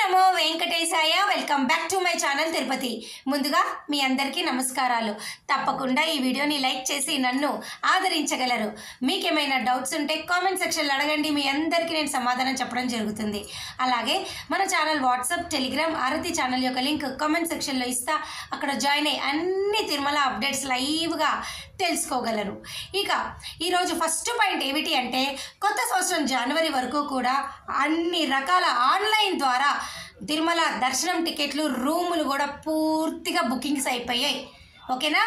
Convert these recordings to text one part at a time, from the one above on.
Namo Venkatesaya. Welcome back to my channel Tirupati. ముందుగా మీ అందరికీ నమస్కారాలు. తప్పకుండా ఈ వీడియోని లైక్ చేసి నన్ను ఆదరించగలరు. మీకేమైనా డౌట్స్ ఉంటే కామెంట్ సెక్షన్లో అడగండి. మీ అందరికీ నేను సమాధానం చెప్పడం జరుగుతుంది. అలాగే మన ఛానల్ వాట్సాప్, టెలిగ్రామ్, ఆరతి ఛానల్ యొక్క లింక్ కామెంట్ సెక్షన్లో ఇస్తా. అక్కడ జాయిన్ అయ్యి అన్ని తిరుమల అప్డేట్స్ లైవ్గా తెలుసుకోగలరు. ఇక ఈరోజు ఫస్ట్ పాయింట్ ఏమిటి అంటే, కొత్త సంవత్సరం జనవరి వరకు కూడా అన్ని రకాల ఆన్లైన్ ద్వారా తిరుమల దర్శనం టికెట్లు, రూములు కూడా పూర్తిగా బుకింగ్స్ అయిపోయాయి. ఓకేనా?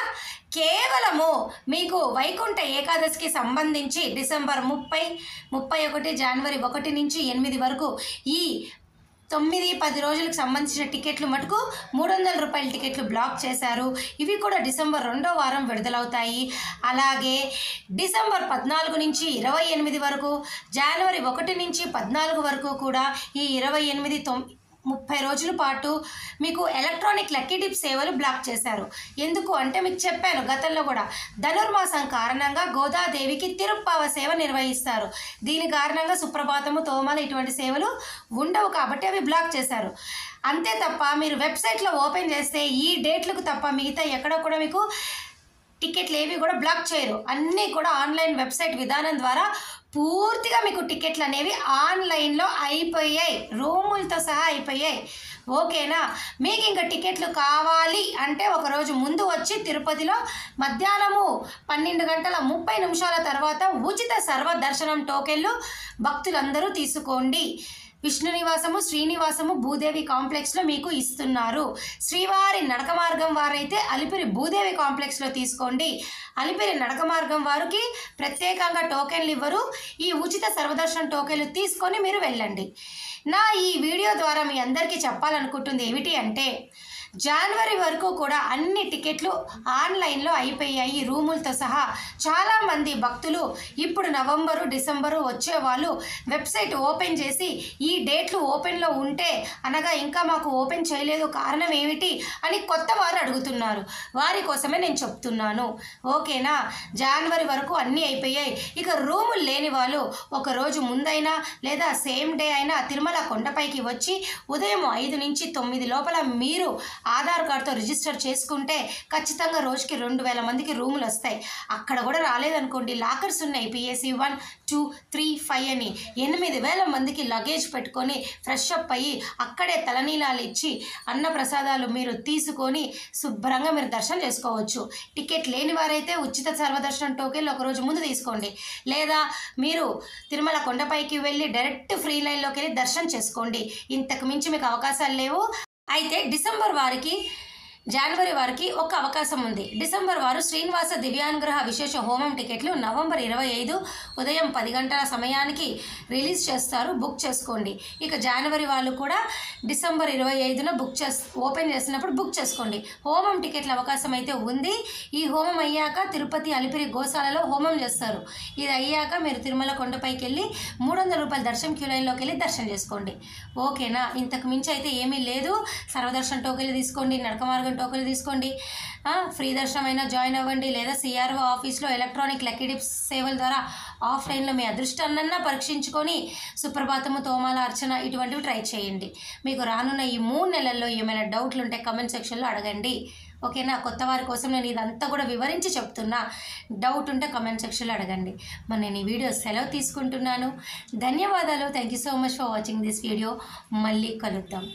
కేవలము మీకు వైకుంఠ ఏకాదశికి సంబంధించి డిసెంబర్ 30, 31, జనవరి 1 నుంచి 8 వరకు ఈ 9-10 రోజులకు సంబంధించిన టికెట్లు మటుకు 300 రూపాయల టికెట్లు బ్లాక్ చేశారు. ఇవి కూడా డిసెంబర్ 2వ వారం విడుదలవుతాయి. అలాగే డిసెంబర్ 14 నుంచి 28 వరకు, జనవరి 1 నుంచి 14 వరకు కూడా ఈ 28, 30 రోజుల పాటు మీకు ఎలక్ట్రానిక్ లక్కీ డిప్ సేవలు బ్లాక్ చేశారు. ఎందుకు అంటే మీకు చెప్పాను గతంలో కూడా, ధనుర్మాసం కారణంగా గోదాదేవికి తిరుప్పావ సేవ నిర్వహిస్తారు. దీని కారణంగా సుప్రభాతము, తోమాల ఇటువంటి సేవలు ఉండవు కాబట్టి అవి బ్లాక్ చేశారు. అంతే తప్ప మీరు వెబ్సైట్లో ఓపెన్ చేస్తే ఈ డేట్లకు తప్ప మిగతా ఎక్కడ కూడా మీకు టికెట్లు ఏవి కూడా బ్లాక్ చేయరు. అన్నీ కూడా ఆన్లైన్ వెబ్సైట్ విధానం ద్వారా పూర్తిగా మీకు టికెట్లు అనేవి ఆన్లైన్లో అయిపోయాయి, రూములతో సహా అయిపోయాయి. ఓకేనా? మీకు ఇంకా టికెట్లు కావాలి అంటే ఒకరోజు ముందు వచ్చి తిరుపతిలో మధ్యాహ్నము 12:30 తర్వాత ఉచిత సర్వదర్శనం టోకెన్లు భక్తులందరూ తీసుకోండి. విష్ణు నివాసము, శ్రీనివాసము, భూదేవి కాంప్లెక్స్లో మీకు ఇస్తున్నారు. శ్రీవారి నడక మార్గం వారైతే అలిపిరి భూదేవి కాంప్లెక్స్లో తీసుకోండి. అలిపిరి నడక మార్గం వారికి ప్రత్యేకంగా టోకెన్లు ఇవ్వరు. ఈ ఉచిత సర్వదర్శనం టోకెన్లు తీసుకొని మీరు వెళ్ళండి. నా ఈ వీడియో ద్వారా మీ అందరికీ చెప్పాలనుకుంటుంది ఏమిటి అంటే, జనవరి వరకు కూడా అన్ని టికెట్లు ఆన్లైన్లో అయిపోయాయి, రూములతో సహా. చాలామంది భక్తులు ఇప్పుడు నవంబరు, డిసెంబరు వచ్చే వాళ్ళు వెబ్సైట్ ఓపెన్ చేసి ఈ డేట్లు ఓపెన్లో ఉంటే అనగా ఇంకా మాకు ఓపెన్ చేయలేదు, కారణం ఏమిటి అని కొత్త వారు అడుగుతున్నారు. వారి కోసమే నేను చెప్తున్నాను. ఓకేనా? జనవరి వరకు అన్నీ అయిపోయాయి. ఇక రూములు లేని వాళ్ళు ఒకరోజు ముందైనా లేదా సేమ్ డే అయినా తిరుమల కొండపైకి వచ్చి ఉదయం 5 నుంచి 9 లోపల మీరు ఆధార్ కార్డుతో రిజిస్టర్ చేసుకుంటే ఖచ్చితంగా రోజుకి 2000 మందికి రూములు వస్తాయి. అక్కడ కూడా రాలేదనుకోండి, లాకర్స్ ఉన్నాయి. పిఎస్సి 1, 2, 3, 5 అని 8000 మందికి లగేజ్ పెట్టుకొని ఫ్రెష్ అప్ అయ్యి అక్కడే తలనీలాలు ఇచ్చి అన్న ప్రసాదాలు మీరు తీసుకొని శుభ్రంగా మీరు దర్శనం చేసుకోవచ్చు. టికెట్ లేని వారైతే ఉచిత సర్వదర్శనం టోకెన్లు ఒకరోజు ముందు తీసుకోండి. లేదా మీరు తిరుమల కొండపైకి వెళ్ళి డైరెక్ట్ ఫ్రీ లైన్లోకి వెళ్ళి దర్శనం చేసుకోండి. ఇంతకు మించి మీకు అవకాశాలు లేవు. అయితే డిసెంబర్ వారికి, జనవరి వారికి ఒక అవకాశం ఉంది. డిసెంబర్ వారు శ్రీనివాస దివ్యానుగ్రహ విశేష హోమం టికెట్లు నవంబర్ 25 ఉదయం 10 గంటల సమయానికి రిలీజ్ చేస్తారు. బుక్ చేసుకోండి. ఇక జనవరి వాళ్ళు కూడా డిసెంబర్ 25న ఓపెన్ చేసినప్పుడు బుక్ చేసుకోండి. హోమం టికెట్ల అవకాశం అయితే ఉంది. ఈ హోమం అయ్యాక తిరుపతి అలిపిరి గోశాలలో హోమం చేస్తారు. ఇది అయ్యాక మీరు తిరుమల కొండపైకి వెళ్ళి 300 రూపాయల దర్శనం క్యూ లైన్లోకి వెళ్ళి దర్శనం చేసుకోండి. ఓకేనా? ఇంతకు మించి అయితే ఏమీ లేదు. సర్వదర్శనం టోకెన్లు తీసుకోండి, నడక మార్గం టోకెన్లు తీసుకోండి, ఫ్రీ దర్శనం అయినా జాయిన్ అవ్వండి. లేదా సిఆర్ఓ ఆఫీస్లో ఎలక్ట్రానిక్ లక్కీ డిప్స్ సేవల ద్వారా ఆఫ్లైన్లో మీ అదృష్టాన్నన్నా పరీక్షించుకొని సుప్రభాతము, తోమాల అర్చన ఇటువంటివి ట్రై చేయండి. మీకు రానున్న ఈ 3 నెలల్లో ఏమైనా డౌట్లు ఉంటే కమెంట్ సెక్షన్లో అడగండి. ఓకేనా? కొత్త వారి కోసం నేను ఇదంతా కూడా వివరించి చెప్తున్నా. డౌట్ ఉంటే కమెంట్ సెక్షన్లో అడగండి. మరి నేను ఈ వీడియో సెలవు తీసుకుంటున్నాను. ధన్యవాదాలు. Thank you so much for watching this video. మళ్ళీ కలుద్దాం.